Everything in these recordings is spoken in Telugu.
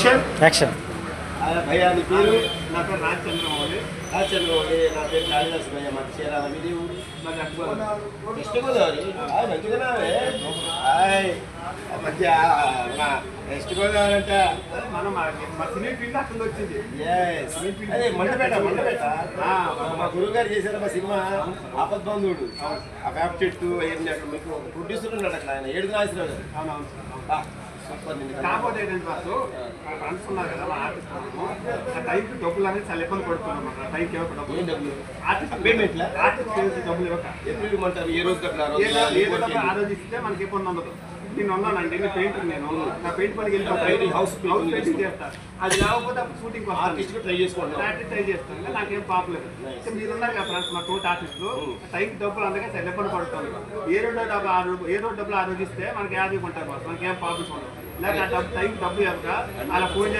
Action action. భయ్యా నీ పేరు? నా పేరు రాజచంద్రమౌళి. రాజచంద్రమౌళి. నా పేరు కాళిదాస్ భయ్య. మాకు చీరాల మీది ఊరు. మాకు వెస్ట్ గోదావరి. మంచిగానే మధ్య వెస్ట్ గోదావరి అంటే మనం మా సినీ ఫీల్డ్ అక్కడ వచ్చింది. అదే మండపేట. మా గురువు గారు చేశారు మా సినిమా ఆపద్బంధువుడు. ఆ వేప చెట్టు అవన్నీ అక్కడ మీకు ప్రొడ్యూసర్ ఉన్నాడు అక్కడ ఆయన ఏడుగు నాగేశ్వరరావు గారు. కాకపోతే ఏంటంటే వాళ్ళు ఫ్రెండ్స్ ఉన్నారు కదా మా ఆర్టిస్ట్ ఆ టైంకి డబ్బులు అనేది చాలా ఇబ్బంది పడుతున్నాం అన్నమాట. టైంకి ఇవ్వక డబ్బులు ఆర్టిస్ట్ పేమెంట్ ఆర్టిస్ట్ డబ్బులు ఇవ్వక ఎప్పుడు ఇవ్వమంటారు? ఏ రోజు ఆ రోజు ఇస్తే మనకి ఇబ్బంది ఉండదు. నేను ఉన్నానండి, నేను పెయింటర్. నేను నా పెయింట్ పనికి వెళ్ళి హౌస్ పెయింటింగ్ చేస్తాను. అది లేకపోతే అప్పుడు షూటింగ్ ఆర్టిస్ట్ ట్రై చేస్తాను. నాకేం పాపలేదు. మీరు ఉన్నారు కదా ఫ్రెండ్స్ మా తోటి ఆర్టిస్టులు టైంకి డబ్బులు అందుకే చాలా ఇబ్బంది పడుతుంది. ఏ రోజు డబ్బులు ఆ రోజు ఇస్తే మనకి యాభై ఉంటాయి బాస్, మనకి ఏం ప్రాబ్లమ్స్ ఉండదు. లేకపోతే టైంకి డబ్బు ఇవ్వక అలా ఫోన్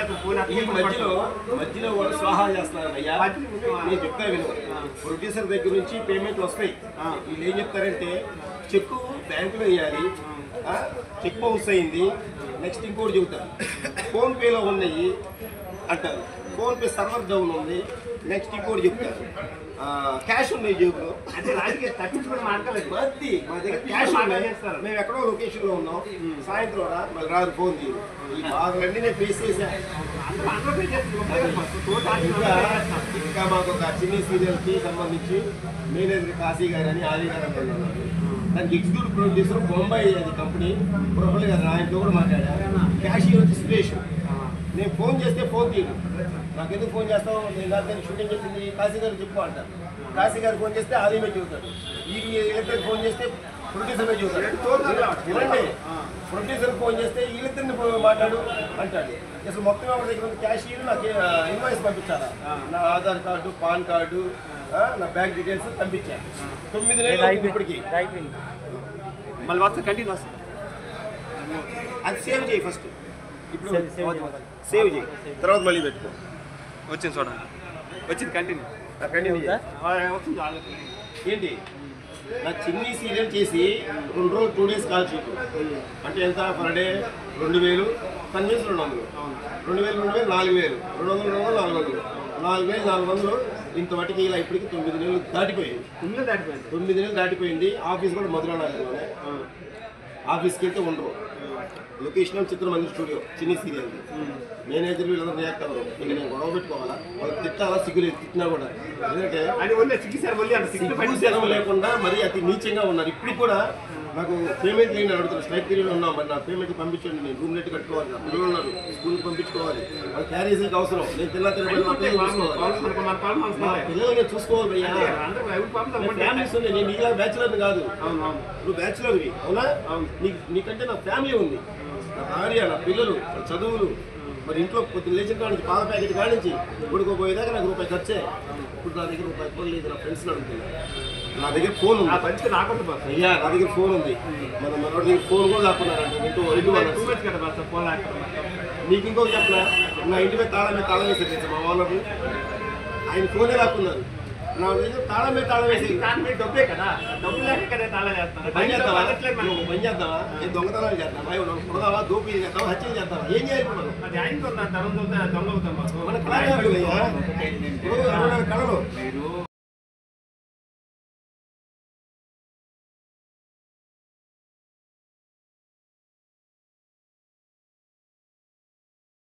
మధ్యలో వాళ్ళు స్వాహా చేస్తున్నారు. నేను చెప్తా విను, ప్రొడ్యూసర్ దగ్గర నుంచి పేమెంట్లు వస్తాయి. వీళ్ళు ఏం చెప్తారంటే చెక్కు బ్యాంకులో వేయాలి, చెక్ బౌన్స్ అయింది, నెక్స్ట్ ఇంకోటి చెబుతారు ఫోన్పేలో ఉన్నాయి అంటారు, ఫోన్పే సర్వర్ డౌన్ ఉంది, నెక్స్ట్ ఇంకోటి చెప్తారు క్యాష్ ఉన్నాయి జేబులో. అంటే రాజకీయ తప్పించుకుని మాట్లాడలేదు. మా దగ్గర క్యాష్ ఉన్నాయి, మేము ఎక్కడో లొకేషన్లో ఉన్నాం, సాయంత్రం మళ్ళీ రాదు ఫోన్ తీరు. ఈ బాధలన్నీ నేను ఫేస్ చేశాను. ఇంకా మాకు ఒక చిన్న సీరియల్కి సంబంధించి మేనేజర్ కాశీ గారు అని ఆది గారు అంటున్నారు. దానికి ఎగ్జిక్యూటివ్ ప్రొడ్యూసర్ బొంబాయి అది కంపెనీ ప్రొఫెసర్ గారు ఆయనతో కూడా మాట్లాడాను. క్యాషియర్ వచ్చి సురేష్. నేను ఫోన్ చేస్తే ఫోన్ తీయదు. నాకు ఎందుకు ఫోన్ చేస్తావు? నేను దాని షూటింగ్ చెప్పింది కాశీ గారు చెప్పు అంటారు. కాశీ గారు ఫోన్ చేస్తే ఆదిమే చెబుతాడు. ఈ ఎలక్ట్రిక్ ఫోన్ చేస్తే ప్రొడ్యూసర్ చెబుతాడు. చూడండి, ప్రొడ్యూసర్ ఫోన్ చేస్తే వీళ్ళిద్దరిని మాట్లాడు అంటాడు. అసలు మొత్తం ఎవరి దగ్గర ఉంది క్యాషియర్, నాకు ఇన్వాయిస్ పంపించాలా, నా ఆధార్ కార్డు, పాన్ కార్డు, నా బ్యాంక్ డీటెయిల్స్ పంపించాను. 9 నెలలు ఇప్పటికి. మళ్ళీ వస్తా కంటిన్యూ వస్తా. అది సేవ్ చేయి ఫస్ట్. ఇప్పుడు సేవ్ చేయి, తర్వాత మళ్ళీ పెట్టుకో. వచ్చింది చూడండి, వచ్చింది కంటిన్యూ. ఏంటి నా చిన్ని సీరియల్ చేసి 2 డేస్ కాల్ షీట్ అంటే ఎంత పర్ డే? 2000 కన్వీన్స్ 200, 2000 4000, 200 400 ఇంత మటుకి ఇలా ఇప్పటికి 9 నెలలు దాటిపోయింది. 9 నెలలు దాటిపోయింది. ఆఫీస్ కూడా మధురానగర్లోనే. ఆఫీస్కి వెళ్తే ఉండరు. లొకేషన్ చిత్రమందిర్ స్టూడియో చిన్ని సీరియల్. మేనేజర్లు వీళ్ళందరూ రియాక్ట్ అవ్వరు. ఇంకా నేను గొడవ పెట్టుకోవాలా? వాళ్ళు తిట్టాలా? సిగ్గులేదు తిట్టినా కూడా. ఎందుకంటే సిగ్గు లేకుండా మరి అతి నీచంగా ఉన్నారు. ఇప్పుడు కూడా నాకు పేమెంట్ లేని అడుగుతారు. స్ట్రైక్ పీరియడ్ ఉన్నాం, మరి నా పేమెంట్ పంపించండి, నేను రూమ్ నెట్ కట్టుకోవాలి, నా పిల్లలు ఉన్నారు స్కూల్కి పంపించుకోవాలి, వాళ్ళు క్యారేజీకి అవసరం, నేను పిల్లలు చూసుకోవాలి భయ్యా. ఫ్యామిలీస్ ఉన్నాయి. నేను ఇలా బ్యాచులర్ని కాదు, నువ్వు బ్యాచులర్వి అవునా? నీకంటే నా ఫ్యామిలీ ఉంది, నా భార్య, నా పిల్లలు, చదువులు, మరి ఇంట్లో పొద్దున్న లేచిన కాడ నుంచి పాల ప్యాకెట్ కాడ నుంచి కొడుకోపోయేదాకా నాకు రూపాయి ఖర్చే. ఇప్పుడు నా దగ్గర రూపాయి కూడా లేదు. నా ఫ్రెండ్స్ని అడుగుతున్నా. నా దగ్గర ఫోన్ ఉంది అయ్యా, నా దగ్గర ఫోన్ ఉంది. మన మనోడి దగ్గర ఫోన్ కూడా లాక్కున్నారంటే నీకు ఇంకొక చెప్పనా, నా ఇంటి మీద తాళం వేసేది మా వాళ్ళకు. ఆయన ఫోనే లాక్కున్నారు. నా దగ్గర తాళం మీద తాళం వేసి డబ్బే కదా, డబ్బు లేక కదా తాళం చేస్తాను. పని చేద్దామా? ఏ దొంగతనాలు చేద్దామా? కొడదామా? దోపిడీ చేద్దామా? హత్యలు చేద్దామా? ఏం చేయాలి మనం? అది ఆయనతో దొంగ అవుతాం. మన కళ కళలు